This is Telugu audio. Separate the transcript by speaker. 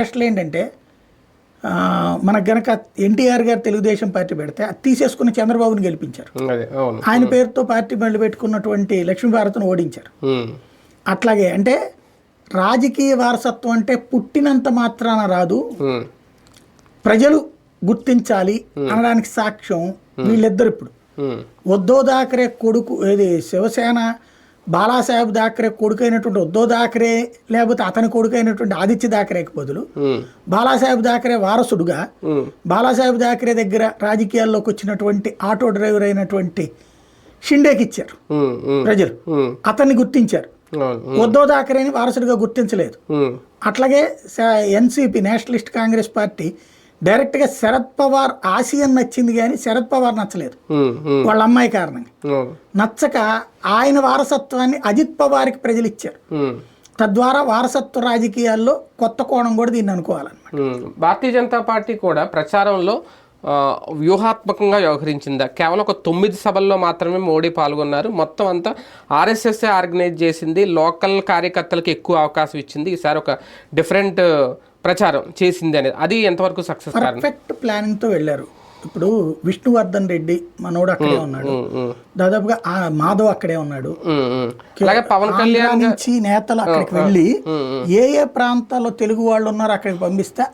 Speaker 1: ప్రశ్నలు ఏంటంటే మనకు గనక ఎన్టీఆర్ గారు తెలుగుదేశం పార్టీ పెడితే అది తీసేసుకుని చంద్రబాబుని గెలిపించారు. ఆయన పేరుతో పార్టీ మళ్ళీ పెట్టుకున్నటువంటి లక్ష్మీభారత్ను ఓడించారు. అట్లాగే అంటే రాజకీయ వారసత్వం అంటే పుట్టినంత మాత్రాన రాదు, ప్రజలు గుర్తించాలి అనడానికి సాక్ష్యం వీళ్ళిద్దరు. ఇప్పుడు ఉద్ధవ్ థాకరే కొడుకు ఏది శివసేన బాలాసాహెబ్ థాకరే కొడుకు అయినటువంటి ఉద్ధవ్ థాకరే లేకపోతే అతని కొడుకు అయినటువంటి ఆదిత్య థాకరేకి బదులు బాలాసాహెబ్ థాకరే వారసుడుగా బాలాసాహెబ్ థాకరే దగ్గర రాజకీయాల్లోకి వచ్చినటువంటి ఆటో డ్రైవర్ అయినటువంటి షిండేకి ఇచ్చారు ప్రజలు, అతన్ని గుర్తించారు. ఉద్ధవ్ థాకరేని వారసుడిగా గుర్తించలేదు. అట్లాగే NCP Nationalist Congress party direct గా శరద్ పవార్ ఆశయం నచ్చింది కానీ శరద్ పవార్ నచ్చలేదు వాళ్ళ అమ్మాయి కారణంగా. నచ్చక ఆయన వారసత్వాన్ని అజిత్ పవార్కి ప్రజలు ఇచ్చారు. తద్వారా వారసత్వ రాజకీయాల్లో కొత్త కోణం కూడా దీన్ని అనుకోవాలన్నమాట.
Speaker 2: భారతీయ జనతా పార్టీ కూడా ప్రచారంలో వ్యూహాత్మకంగా వ్యవహరించిందా? కేవలం ఒక 9 సభల్లో మాత్రమే మోడీ పాల్గొన్నారు, మొత్తం అంతా ఆర్ఎస్ఎస్ ఆర్గనైజ్ చేసింది, లోకల్ కార్యకర్తలకు ఎక్కువ అవకాశం ఇచ్చింది, ఈసారి ఒక డిఫరెంట్ ప్రచారం చేసింది అనేది అది ఎంతవరకు సక్సెస్?
Speaker 1: పర్ఫెక్ట్ ప్లానింగ్ తో వెళ్ళారు. ఇప్పుడు విష్ణువర్ధన్ రెడ్డి మనోడు అక్కడే ఉన్నాడు, దాదాపుగా మాధవ్ అక్కడే ఉన్నాడు,
Speaker 2: పవన్ కళ్యాణ్
Speaker 1: నుంచి నేతలు అక్కడికి వెళ్ళి ఏ ఏ ప్రాంతాల్లో తెలుగు వాళ్ళు ఉన్నారో అక్కడికి పంపిస్తే